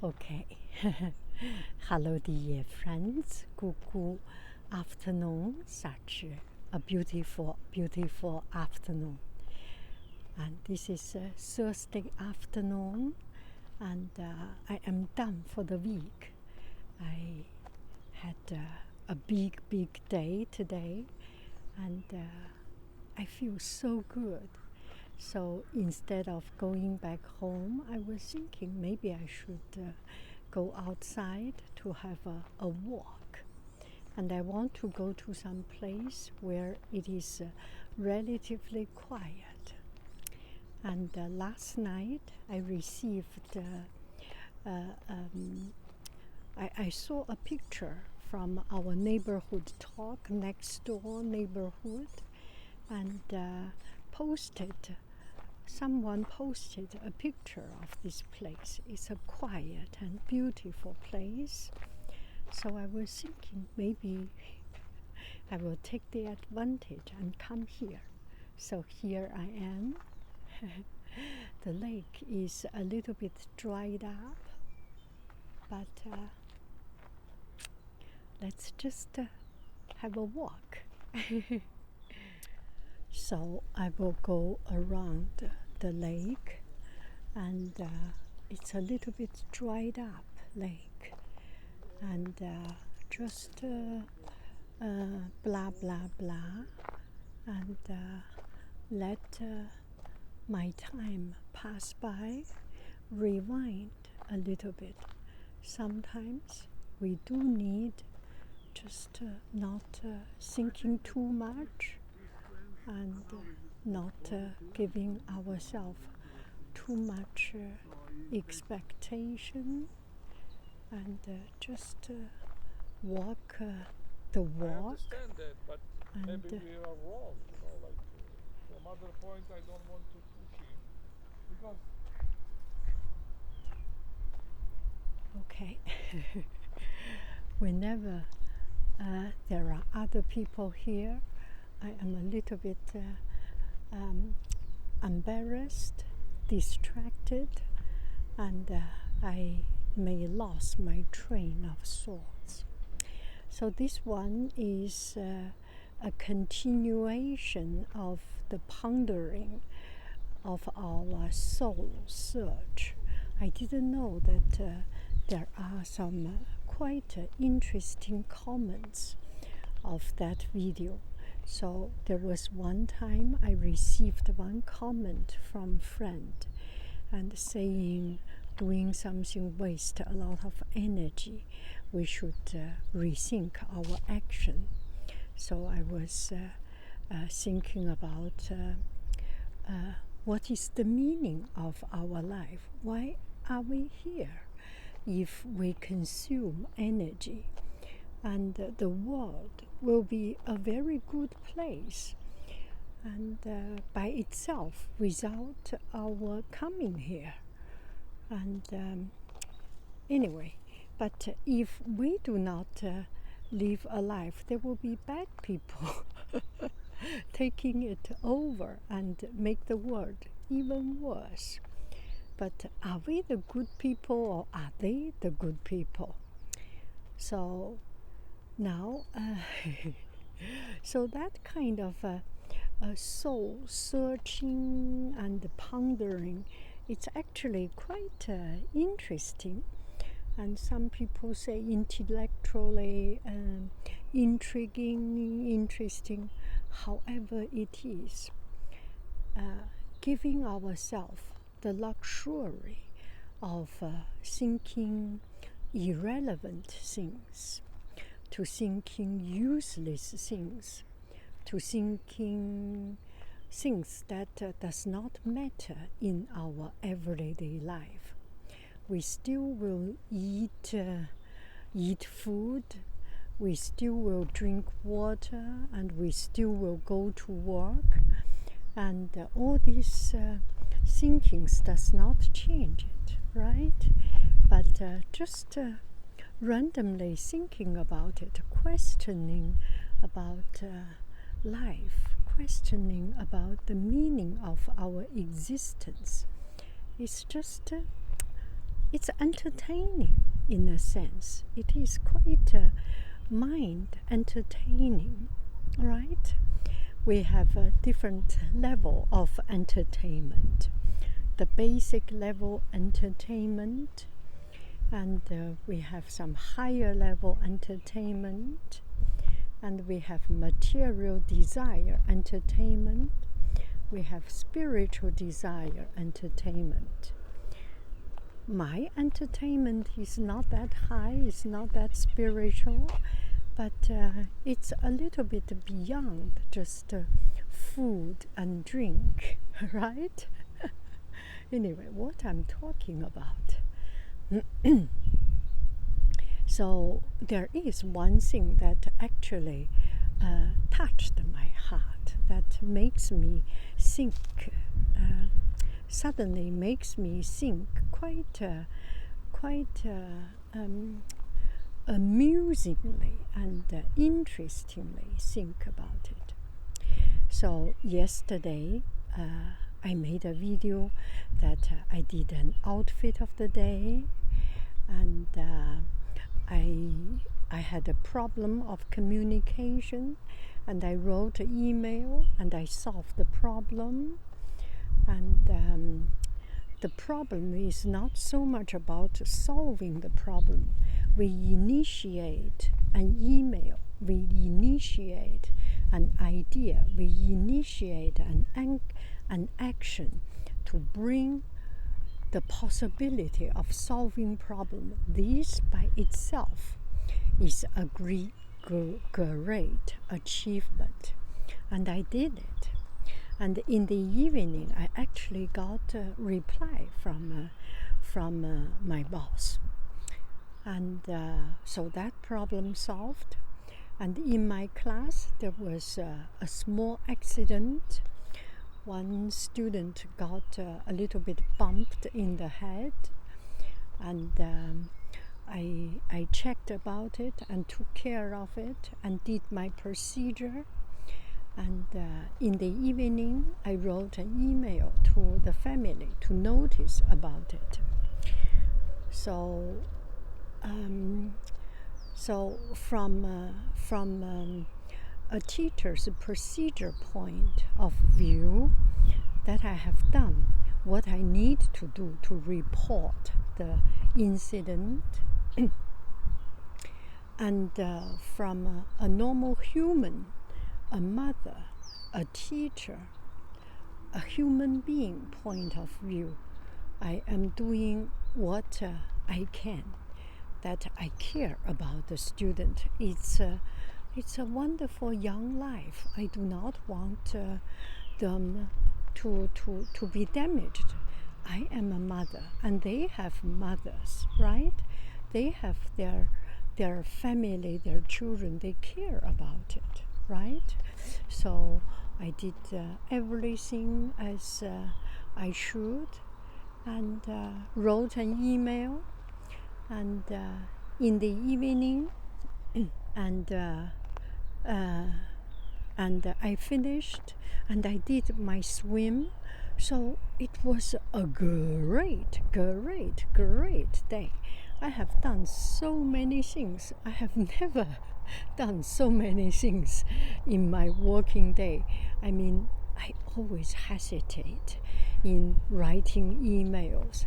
Okay. Hello, dear friends. Good afternoon. Such a beautiful, beautiful afternoon. And this is Thursday afternoon, and I am done for the week. I had a big, big day today, and I feel so good. So instead of going back home, I was thinking maybe I should go outside to have a walk. And I want to go to some place where it is relatively quiet. And last night I received, I saw a picture from our neighborhood talk, next door neighborhood, and someone posted a picture of this place. It's a quiet and beautiful place. So I was thinking maybe I will take the advantage and come here. So here I am. The lake is a little bit dried up, but let's just have a walk. So I will go around the lake, and it's a little bit dried up lake, and just blah blah blah, and let my time pass by, rewind a little bit. Sometimes we do need just not thinking too much, and not giving ourselves too much expectation, and just walk the walk. I understand that, but maybe we are wrong, like from other point I don't want to push him, because okay. Whenever there are other people here, I am a little bit embarrassed, distracted, and I may lose my train of thoughts. So this one is a continuation of the pondering of our soul search. I didn't know that there are some quite interesting comments of that video. So there was one time I received one comment from a friend and saying doing something waste a lot of energy. We should rethink our action. So I was thinking about what is the meaning of our life? Why are we here if we consume energy? And the world will be a very good place, and by itself, without our coming here. And anyway, but if we do not live a life, there will be bad people taking it over and make the world even worse. But are we the good people, or are they the good people? So now, so that kind of soul searching and pondering, it's actually quite interesting. And some people say intellectually intriguing, interesting. However it is, giving ourselves the luxury of thinking irrelevant things, to thinking useless things, to thinking things that does not matter in our everyday life. We still will eat food, we still will drink water, and we still will go to work, and all these thinkings does not change it, right? But just randomly thinking about it, questioning about life, questioning about the meaning of our existence, it's just it's entertaining in a sense. It is quite mind entertaining, right? We have a different level of entertainment. The basic level entertainment, and we have some higher level entertainment, and we have material desire entertainment, we have spiritual desire entertainment. My entertainment is not that high, it's not that spiritual, but it's a little bit beyond just food and drink, right? Anyway, what I'm talking about. So there is one thing that actually touched my heart, that makes me think, suddenly makes me think quite amusingly and interestingly think about it. So yesterday I made a video that I did an outfit of the day, and I had a problem of communication, and I wrote an email and I solved the problem. And the problem is not so much about solving the problem. We initiate an email, we initiate an idea, we initiate an action to bring the possibility of solving problem. This by itself is a great achievement, and I did it. And in the evening, I actually got a reply from my boss, and so that problem solved. And in my class, there was a small accident. One student got a little bit bumped in the head, and I checked about it and took care of it and did my procedure. And in the evening, I wrote an email to the family to notice about it. So from a teacher's procedure point of view, that I have done what I need to do to report the incident. And from a normal human, a mother, a teacher, a human being point of view, I am doing what I can, that I care about the student. It's a wonderful young life. I do not want them to be damaged. I am a mother, and they have mothers, right? They have their family, their children. They care about it, right? So I did everything as I should, and wrote an email, and in the evening, and I finished, and I did my swim. So it was a great day. I have done so many things. I have never done so many things in my working day. I mean, I always hesitate in writing emails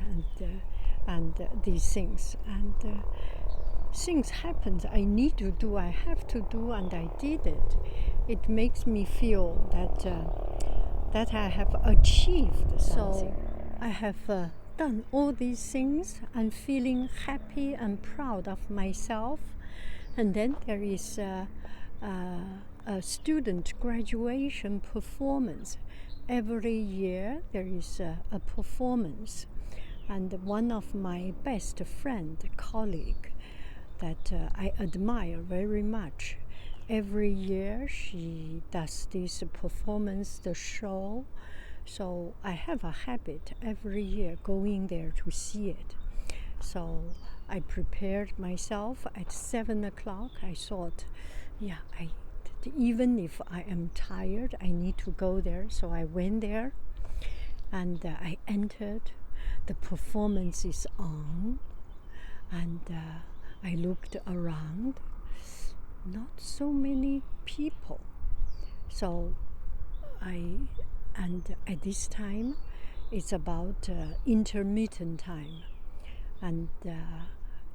and these things. And things happened. I need to do. I have to do, and I did it. It makes me feel that I have achieved something. So I have done all these things and feeling happy and proud of myself. And then there is a student graduation performance. Every year there is a performance, and one of my best friend, colleague, that I admire very much, every year she does this performance, the show. So I have a habit every year going there to see it. So I prepared myself at 7 o'clock. I thought, even if I am tired, I need to go there. So I went there, and I entered, the performance is on, and I looked around, not so many people. So and at this time, it's about intermittent time. And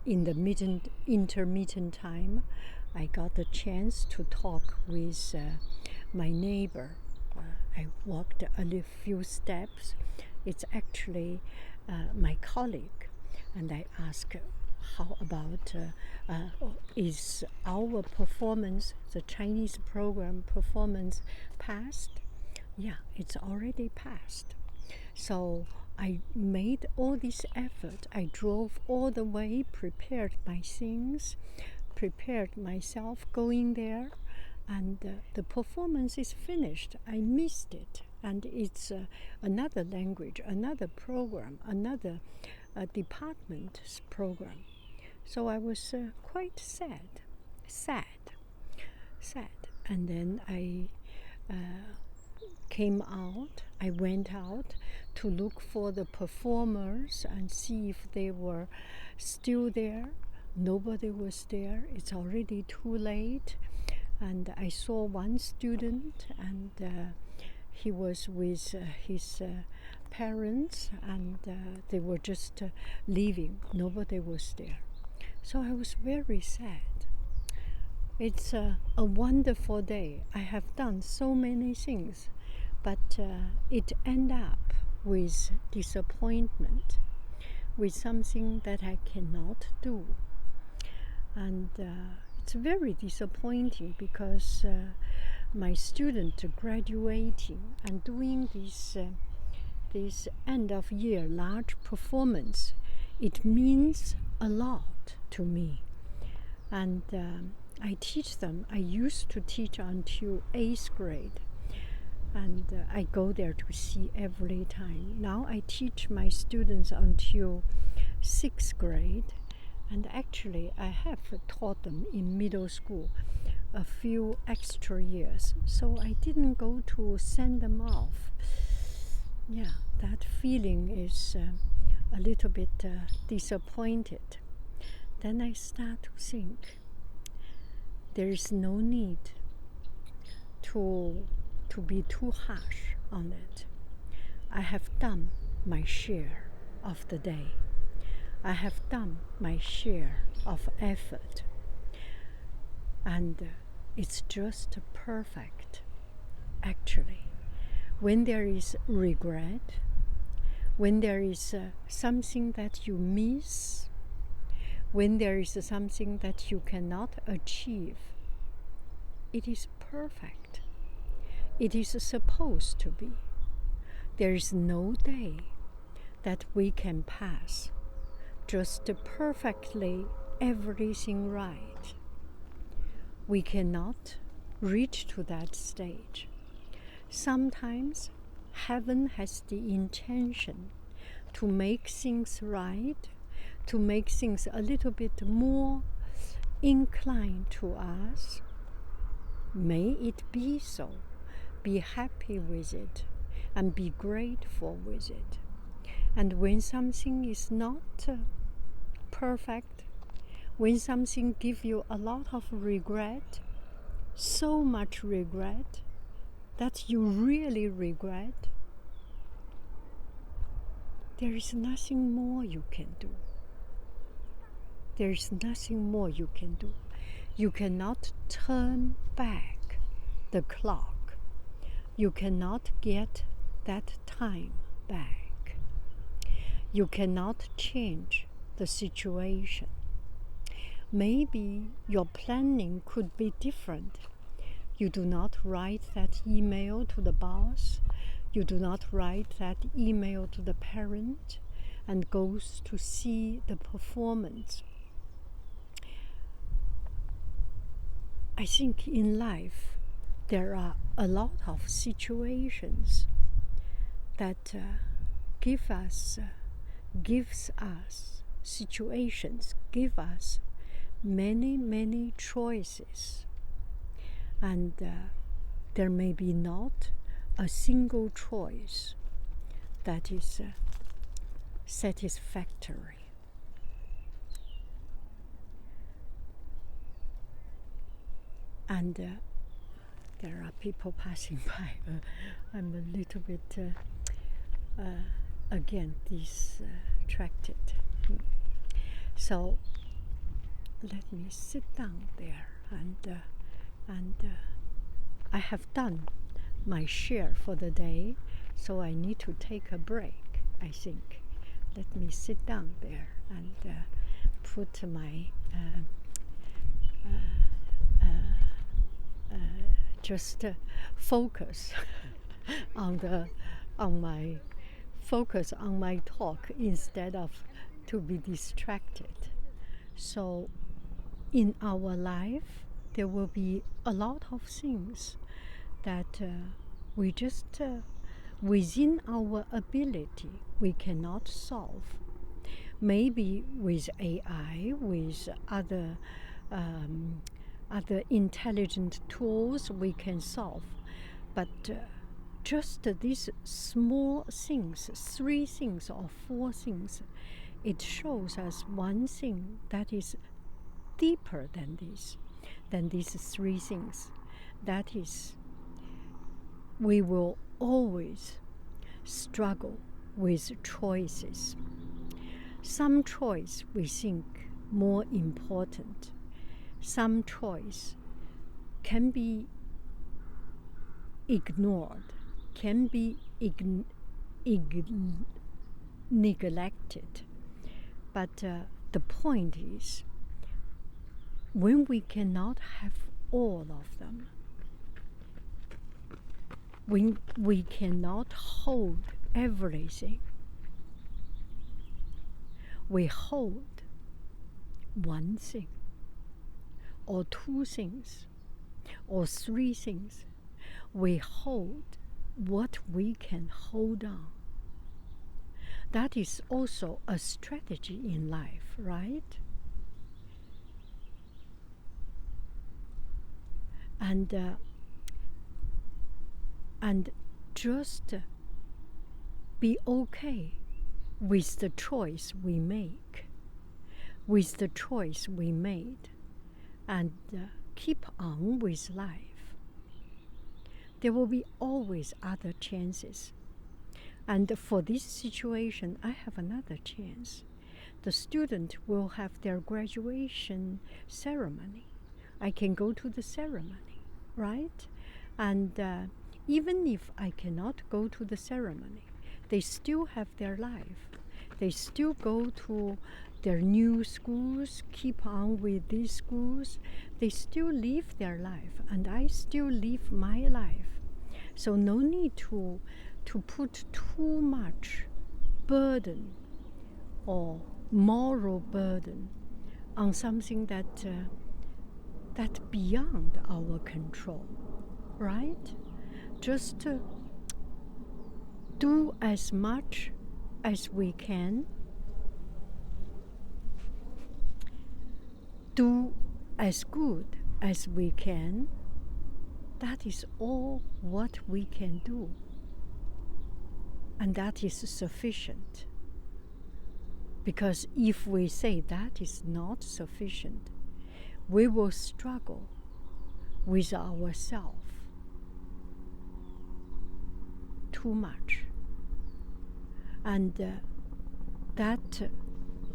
in the intermittent time, I got the chance to talk with my neighbor. I walked a few steps. It's actually my colleague. And I asked, how about, is our performance, the Chinese program performance, passed? Yeah, it's already passed. So I made all this effort. I drove all the way, prepared my things, prepared myself going there, and the performance is finished. I missed it. And it's another language, another program, another department's program. So I was quite sad. And then I came out. I went out to look for the performers and see if they were still there. Nobody was there. It's already too late. And I saw one student, and he was with his parents, and they were just leaving. Nobody was there. So I was very sad. It's a wonderful day. I have done so many things, but it ended up with disappointment, with something that I cannot do. And it's very disappointing because my student graduating and doing this end of year large performance, it means a lot to me. And I teach them. I used to teach until 8th grade, and I go there to see every time. Now I teach my students until 6th grade, and actually I have taught them in middle school a few extra years, so I didn't go to send them off. Yeah, that feeling is a little bit disappointed. Then I start to think, there is no need to be too harsh on it. I have done my share of the day. I have done my share of effort. And it's just perfect, actually. When there is regret, when there is something that you miss, when there is something that you cannot achieve, it is perfect. It is supposed to be. There is no day that we can pass just perfectly everything right. We cannot reach to that stage. Sometimes heaven has the intention to make things right, to make things a little bit more inclined to us. May it be so. Be happy with it and be grateful with it. And when something is not perfect, when something gives you a lot of regret, so much regret that you really regret, there is nothing more you can do. There is nothing more you can do. You cannot turn back the clock. You cannot get that time back. You cannot change the situation. Maybe your planning could be different. You do not write that email to the boss. You do not write that email to the parent and goes to see the performance. I think in life there are a lot of situations that give us many choices, and there may be not a single choice that is satisfactory. And there are people passing by. I'm a little bit, again, distracted. So let me sit down there, and I have done my share for the day, so I need to take a break, I think. Let me sit down there and put my just focus on my talk instead of to be distracted. So in our life there will be a lot of things that we just within our ability we cannot solve. Maybe with AI, with other intelligent tools we can solve, but just these small things, 3 things or 4 things, it shows us one thing that is deeper than these 3 things. That is, we will always struggle with choices. Some choice we think more important. Some choice can be ignored, can be neglected. But the point is, when we cannot have all of them, when we cannot hold everything, we hold one thing, or 2 things, or 3 things. We hold what we can hold on. That is also a strategy in life, right? And just be okay with the choice we make, with the choice we made, and keep on with life. There will be always other chances. And for this situation, I have another chance. The student will have their graduation ceremony. I can go to the ceremony, right? And even if I cannot go to the ceremony, they still have their life. They still go to their new schools, keep on with these schools. They still live their life, and I still live my life. So no need to put too much burden or moral burden on something that beyond our control, right? Just do as much as we can, do as good as we can. That is all what we can do. And that is sufficient. Because if we say that is not sufficient, we will struggle with ourselves too much. And that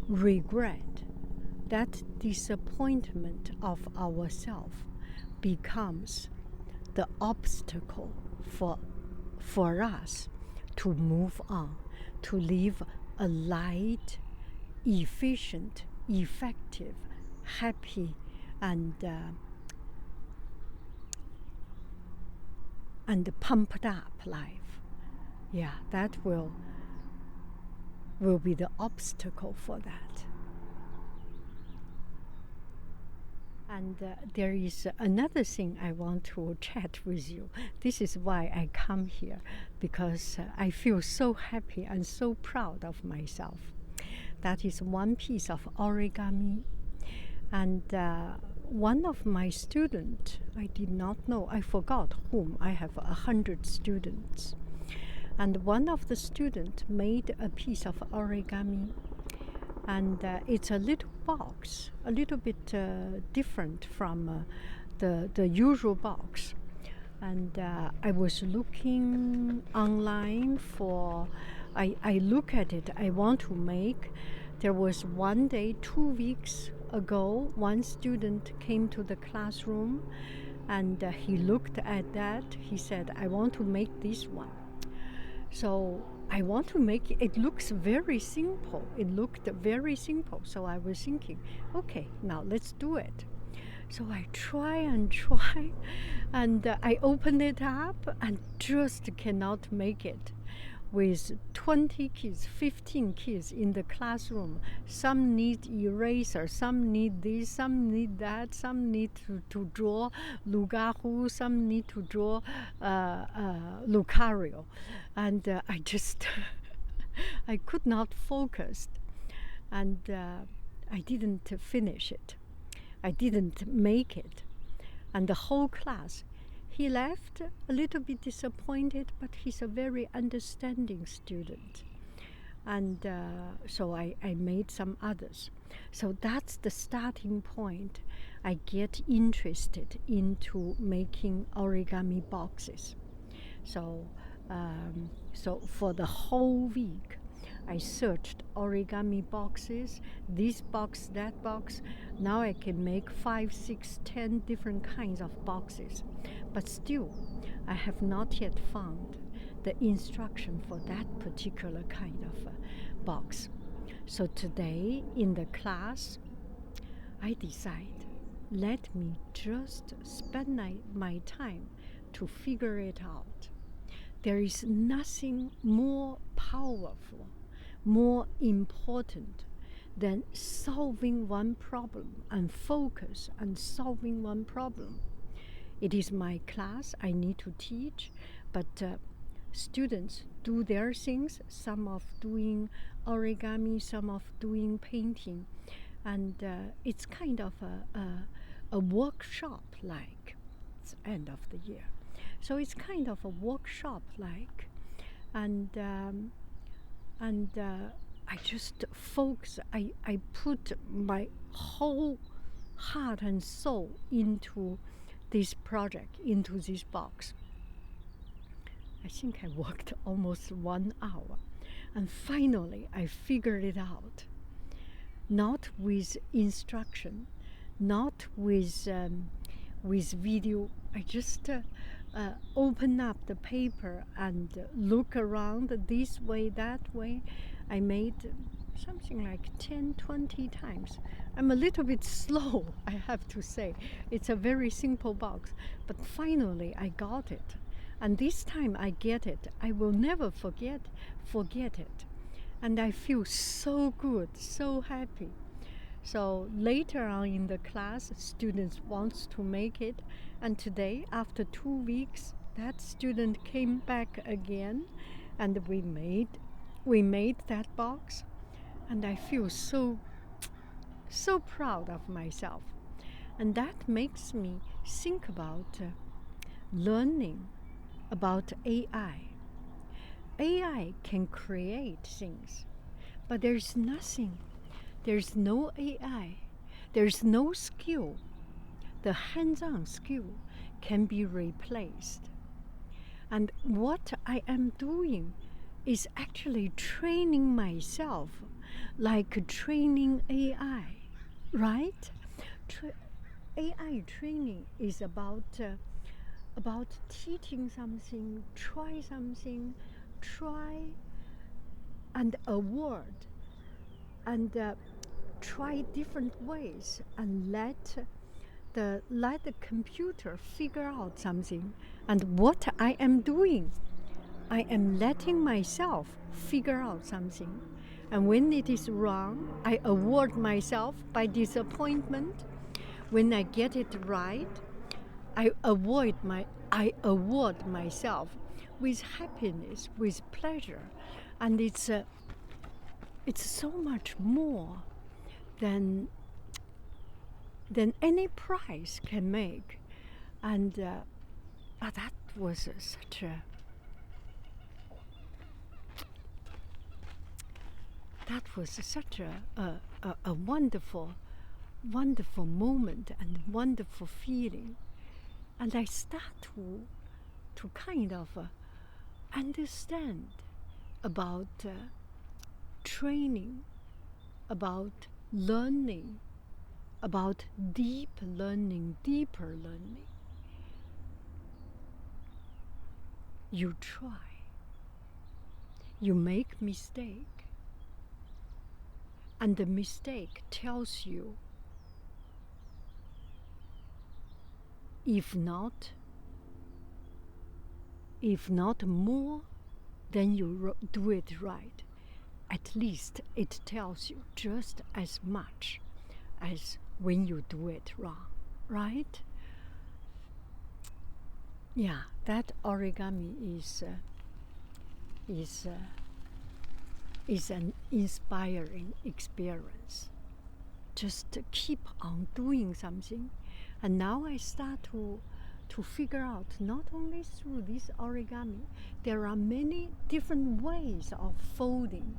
regret, that disappointment of ourselves becomes the obstacle for us to move on, to live a light, efficient, effective, happy, and pumped up life. Yeah, that will be the obstacle for that. And there is another thing I want to chat with you. This is why I come here, because I feel so happy and so proud of myself. That is one piece of origami. And one of my students, I did not know, I forgot whom, I have 100 students. And one of the students made a piece of origami, and it's a little box, a little bit different from the usual box. And I was looking online for, I look at it, I want to make. There was one day, 2 weeks ago, one student came to the classroom and he looked at that. He said, I want to make this one. So I want to make it. It looks very simple. It looked very simple. So I was thinking, okay, now let's do it. So I try and try, and I open it up and just cannot make it. With 20 kids, 15 kids in the classroom, some need eraser, some need this, some need that, some need to draw Lugahu, some need to draw Lucario. And I just, I could not focus. And I didn't finish it. I didn't make it. And the whole class, he left a little bit disappointed, but he's a very understanding student. And so I made some others. So that's the starting point. I get interested into making origami boxes. So, so for the whole week, I searched origami boxes, this box, that box. Now I can make 5, 6, 10 different kinds of boxes. But still, I have not yet found the instruction for that particular kind of box. So today in the class, I decide, let me just spend my time to figure it out. There is nothing more powerful, more important than solving one problem and focus on solving one problem. It is my class, I need to teach, but students do their things, some of doing origami, some of doing painting, and it's kind of a workshop like. It's end of the year. So it's kind of a workshop like, and I just focus, I put my whole heart and soul into this project, into this box. I think I worked almost 1 hour, and finally I figured it out. Not with instruction, not with video. I just open up the paper and look around this way, that way. I made something like 10, 20 times. I'm a little bit slow, I have to say. It's a very simple box, but finally I got it. And this time I get it. I will never forget it. And I feel so good, so happy. So later on in the class, students wants to make it. And today, after 2 weeks, that student came back again, and we made that box. And I feel so proud of myself. And that makes me think about learning about AI. AI can create things, but there's nothing. There's no AI. There's no skill. The hands-on skill can be replaced. And what I am doing is actually training myself like training AI, right? AI training is about teaching something, try something, try and award, and try different ways, and let the computer figure out something. And what I am doing, I am letting myself figure out something. And when it is wrong, I award myself by disappointment. When I get it right, I award myself with happiness, with pleasure. And it's so much more than any prize can make. And that was such that was such a wonderful, wonderful moment and wonderful feeling. And I start to kind of understand about training, about learning, about deep learning, deeper learning. You try, you make mistake, and the mistake tells you, if not more, then you do it right. At least it tells you just as much as when you do it wrong, right? Yeah, that origami is an inspiring experience. Just keep on doing something. And now I start to figure out, not only through this origami, there are many different ways of folding.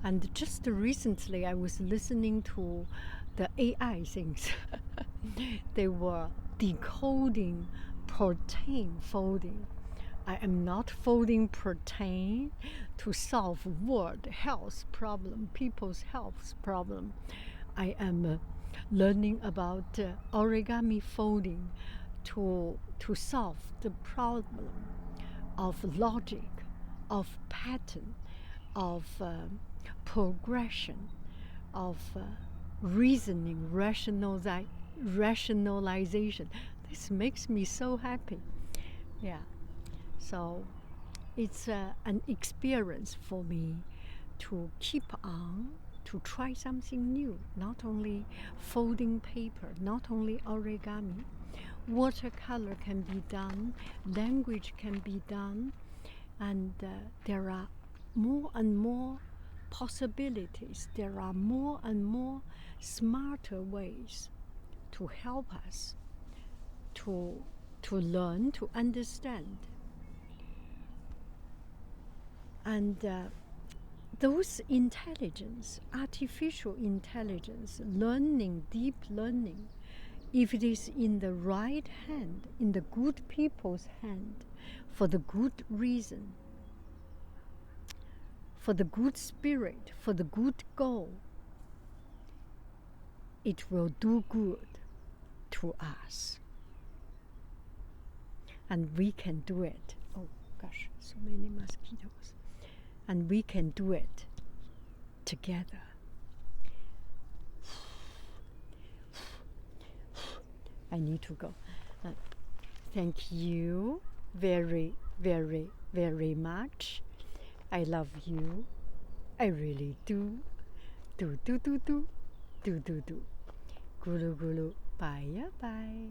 And just recently I was listening to the AI things. They were decoding protein folding. I am not folding protein to solve world health problem, people's health problem. I am learning about origami folding to solve the problem of logic, of pattern, of progression, of reasoning, rationalization. This makes me so happy. Yeah. So it's an experience for me to keep on, to try something new, not only folding paper, not only origami. Watercolor can be done, language can be done, and there are more and more possibilities. There are more and more smarter ways to help us to learn, to understand. And those intelligence, artificial intelligence, learning, deep learning, if it is in the right hand, in the good people's hand, for the good reason, for the good spirit, for the good goal, it will do good to us. And we can do it. Oh gosh, so many mosquitoes. And we can do it together. I need to go. Thank you very, very, very much. I love you. I really do. Do. Gulu gulu. Bye bye.